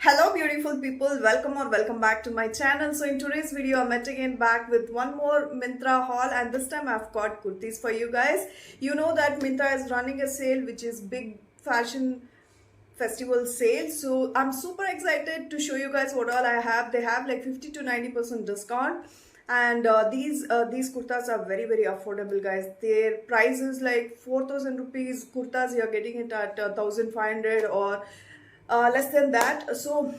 Hello beautiful people, welcome or welcome back to my channel. So in today's video I'm again back with one more Myntra haul, and this time I've got kurtis for you guys. You know that Myntra is running a sale which is big fashion festival sale, so I'm super excited to show you guys what all I have. They have like 50 to 90% discount, and these kurtas are very affordable, guys. Their price is like 4,000 rupees. Kurtas you're getting it at 1,500 or less than that. So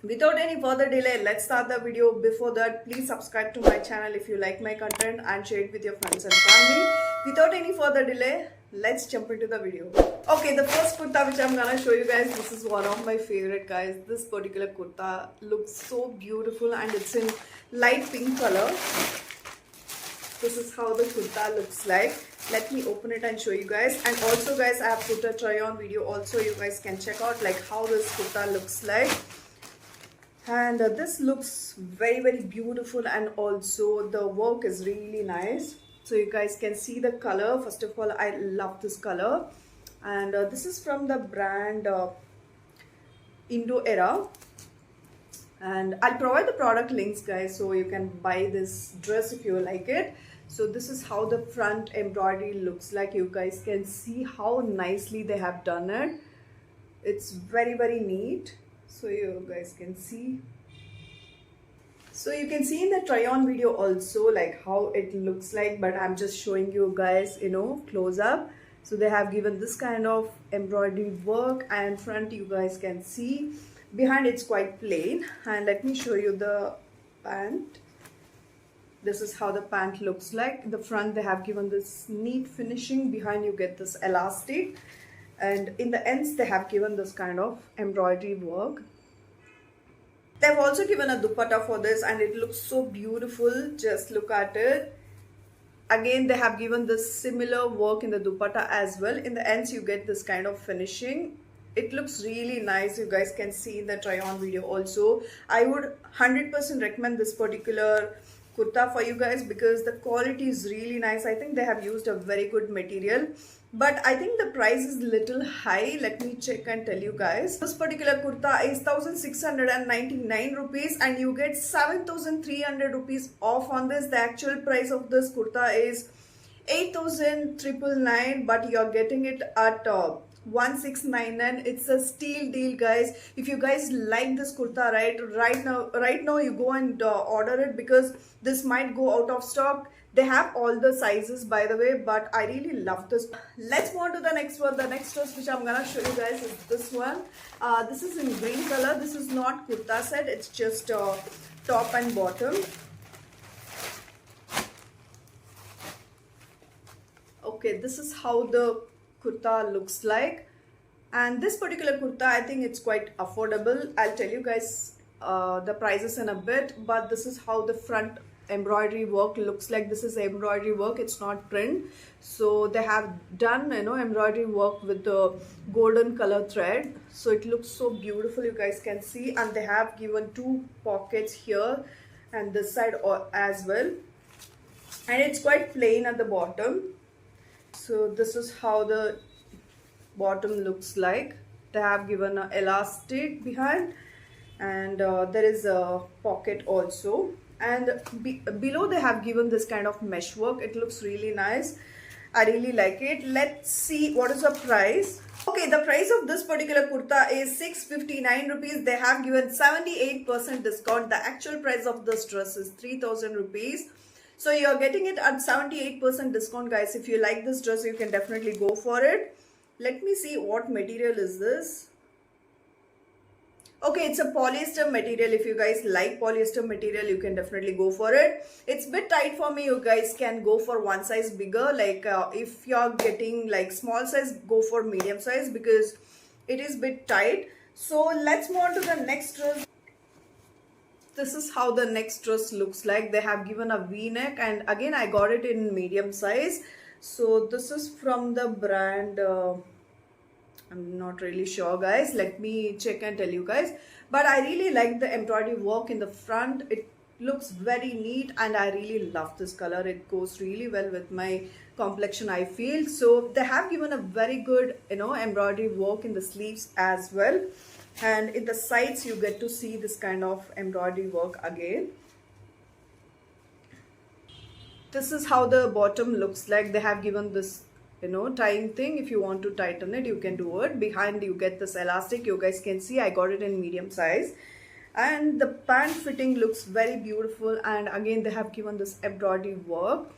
without any further delay, let's start the video. Before that, please subscribe to my channel if you like my content and share it with your friends and family. Without any further delay, let's jump into the video. Okay, the first kurta which I'm gonna show you guys, this is one of my favorite, guys. This particular kurta looks so beautiful and it's in light pink color. This is how the kurta looks like. Let me open it and show you guys. And also guys, I have put a try on video also. You guys can check out like how this kurta looks like. And this looks very beautiful, and also the work is really nice. So you guys can see the color. First of all, I love this color. And this is from the brand Indo Era. And I'll provide the product links, guys, so you can buy this dress if you like it. So this is how the front embroidery looks like. You guys can see how nicely they have done it. It's very neat. So you guys can see. So you can see in the try on video also like how it looks like, but I'm just showing you guys, close up. So they have given this kind of embroidery work, and front you guys can see. Behind it's quite plain. And let me show you the pant. This is how the pant looks like. The front they have given this neat finishing. Behind you get this elastic, and in the ends they have given this kind of embroidery work. They've also given a dupatta for this, and it looks so beautiful. Just look at it. Again, they have given this similar work in the dupatta as well. In the ends you get this kind of finishing. It looks really nice. You guys can see in the try on video also. I would 100% recommend this particular kurta for you guys because the quality is really nice. I think they have used a very good material, but I think the price is little high. Let me check and tell you guys. This particular kurta is 1,699 rupees, and you get 7,300 rupees off on this. The actual price of this kurta is 8,999, but you're getting it at 1,699. It's a steal deal, guys. If you guys like this kurta right now you go and order it, because this might go out of stock. They have all the sizes, by the way, but I really love this. Let's move on to the next one. The next dress which I'm gonna show you guys is this one. This is in green color. This is not kurta set, it's just top and bottom. Okay, this is how the kurta looks like, and this particular kurta, I think it's quite affordable. I'll tell you guys the prices in a bit, but this is how the front embroidery work looks like. This is embroidery work, it's not print. So they have done embroidery work with the golden color thread, so it looks so beautiful. You guys can see, and they have given two pockets here and this side as well, and it's quite plain at the bottom. So this is how the bottom looks like. They have given an elastic behind, and there is a pocket also, and below they have given this kind of mesh work. It looks really nice. I really like it. Let's see what is the price. Okay, the price of this particular kurta is 659 rupees. They have given 78% discount. The actual price of this dress is 3,000 rupees. So you're getting it at 78% discount, guys. If you like this dress, you can definitely go for it. Let me see what material is this. Okay, it's a polyester material. If you guys like polyester material, you can definitely go for it. It's a bit tight for me. You guys can go for one size bigger. Like if you're getting like small size, go for medium size because it is a bit tight. So let's move on to the next dress. This is how the next dress looks like. They have given a v-neck, and again I got it in medium size. So this is from the brand I'm not really sure, guys. Let me check and tell you guys. But I really like the embroidery work in the front. It looks very neat, and I really love this color. It goes really well with my complexion, I feel. So they have given a very good embroidery work in the sleeves as well. and in the sides you get to see this kind of embroidery work again. This is how the bottom looks like. They have given this, you know, tying thing. If you want to tighten it, you can do it. Behind you get this elastic. You guys can see I got it in medium size, and the pant fitting looks very beautiful. And again, they have given this embroidery work.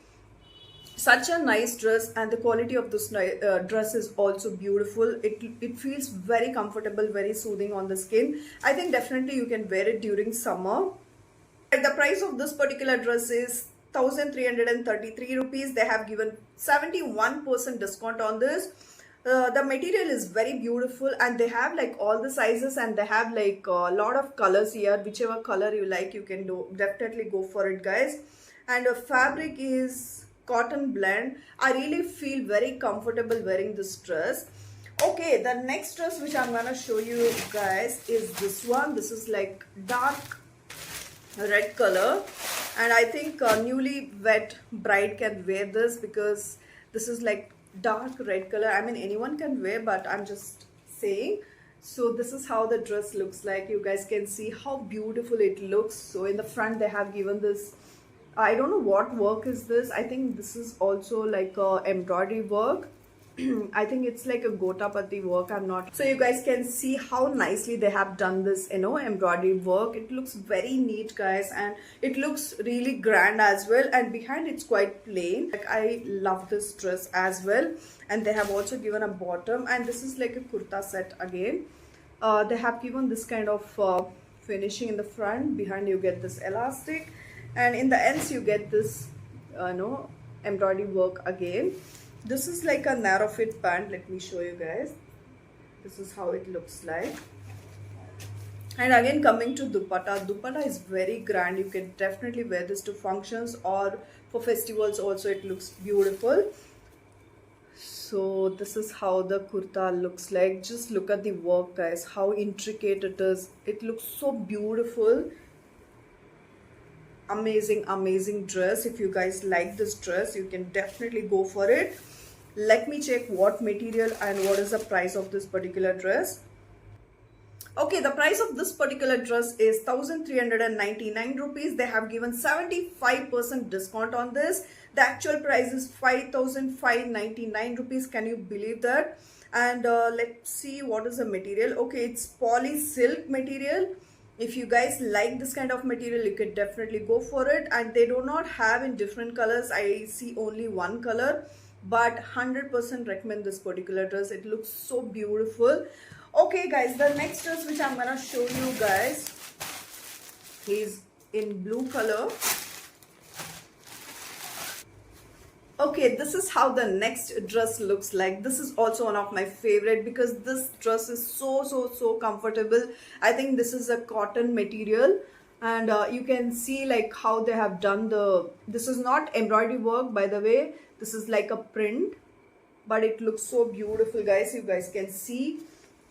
Such a nice dress, and the quality of this dress is also beautiful. It feels very comfortable, very soothing on the skin. I think definitely you can wear it during summer. And the price of this particular dress is 1333 rupees. They have given 71% discount on this. The material is very beautiful, and they have like all the sizes, and they have like a lot of colors here. Whichever color you like, you can definitely go for it, guys. And the fabric is cotton blend. I really feel very comfortable wearing this dress. Okay, the next dress which I'm gonna show you guys is this one. This is like dark red color, and I think newly wed bride can wear this because this is like dark red color. I mean, anyone can wear, but I'm just saying. So this is how the dress looks like. You guys can see how beautiful it looks. So in the front they have given this, I don't know what work is this. I think this is also like a embroidery work. I think it's like a gotapati work. I'm not. So you guys can see how nicely they have done this, you know, embroidery work. It looks very neat, guys, and it looks really grand as well. And behind it's quite plain. Like, I love this dress as well. And they have also given a bottom, and this is like a kurta set again. They have given this kind of finishing in the front. Behind you get this elastic, and in the ends you get this embroidery work again. This is like a narrow fit pant. Let me show you guys. This is how it looks like. And again, coming to dupatta. Dupatta is very grand. You can definitely wear this to functions or for festivals also. It looks beautiful. So this is how the kurta looks like. Just look at the work, guys, how intricate it is. It looks so beautiful. Amazing dress. If you guys like this dress, you can definitely go for it. Let me check what material and what is the price of this particular dress. Okay, the price of this particular dress is 1399 rupees. They have given 75% discount on this. The actual price is 5599 rupees. Can you believe that? And let's see what is the material. Okay, it's poly silk material. If you guys like this kind of material, you can definitely go for it. And they do not have in different colors. I see only one color, but 100% recommend this particular dress. It looks so beautiful. Okay, guys, the next dress which I'm gonna show you guys is in blue color. Okay, this is how the next dress looks like. This is also one of my favorite because this dress is so comfortable. I think this is a cotton material, and you can see like how they have done this is not embroidery work, by the way. This is like a print, but it looks so beautiful, guys. You guys can see.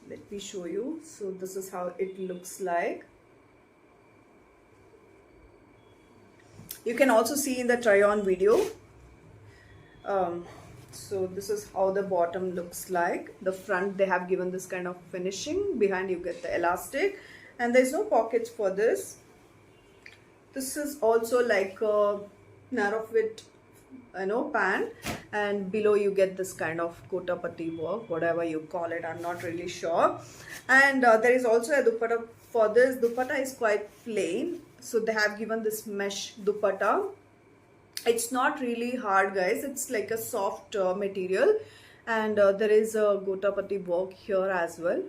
Let me show you. So this is how it looks like. You can also see in the try on video. So this is how the bottom looks like. The front they have given this kind of finishing. Behind you get the elastic, and there's no pockets for this. This is also like a narrow fit pant, and below you get this kind of kotapati work, whatever you call it. I'm not really sure. And there is also a dupatta for this. Dupatta is quite plain, so they have given this mesh dupatta. It's not really hard, guys. It's like a soft material, and there is a gotapati work here as well.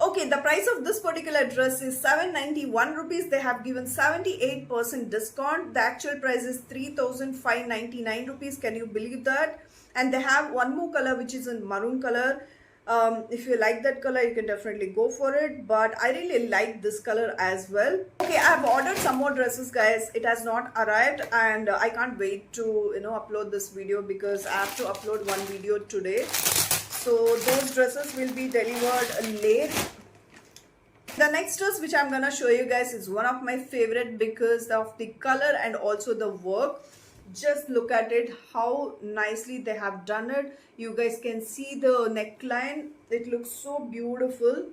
Okay, the price of this particular dress is 791 rupees. They have given 78% discount. The actual price is 3599 rupees. Can you believe that? And they have one more color, which is in maroon color. If you like that color, you can definitely go for it, but I really like this color as well. Okay, I have ordered some more dresses, guys. It has not arrived, and I can't wait to upload this video because I have to upload one video today. So those dresses will be delivered late. The next dress which I'm gonna show you guys is one of my favorite because of the color and also the work. Just look at it, how nicely they have done it. You guys can see the neckline. It looks so beautiful.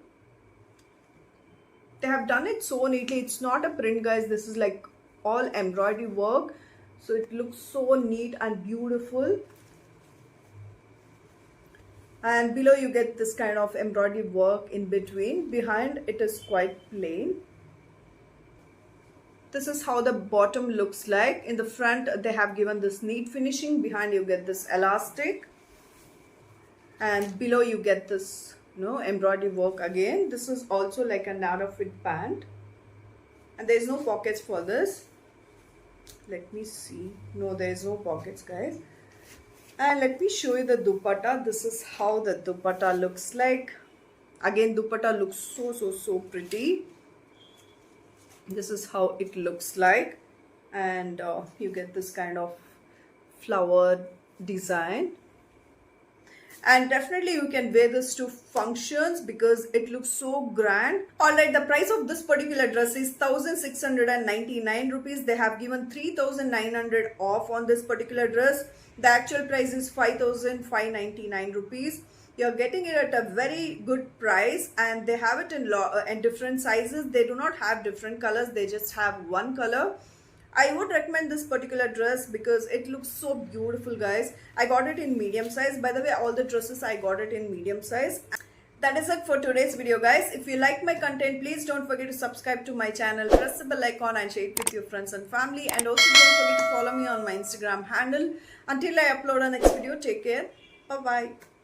They have done it so neatly. It's not a print, guys. This is like all embroidery work. So it looks so neat and beautiful. And below you get this kind of embroidery work in between. Behind it is quite plain. This is how the bottom looks like. In the front they have given this neat finishing. Behind you get this elastic. And below you get this embroidery work again. This is also like a narrow fit pant. And there is no pockets for this. Let me see. No, there is no pockets, guys. And let me show you the dupatta. This is how the dupatta looks like. Again, dupatta looks so pretty. This is how it looks like. And you get this kind of flower design. And definitely you can wear this to functions because it looks so grand. Alright, the price of this particular dress is 1699 rupees. They have given 3900 off on this particular dress. The actual price is 5599 rupees. You're getting it at a very good price, and they have it in different sizes. They do not have different colors. They just have one color. I would recommend this particular dress because it looks so beautiful, guys. I got it in medium size. By the way, all the dresses I got it in medium size. That is it for today's video, guys. If you like my content, please don't forget to subscribe to my channel, press the bell icon and share it with your friends and family. And also don't forget to follow me on my Instagram handle. Until I upload a next video, take care. Bye-bye.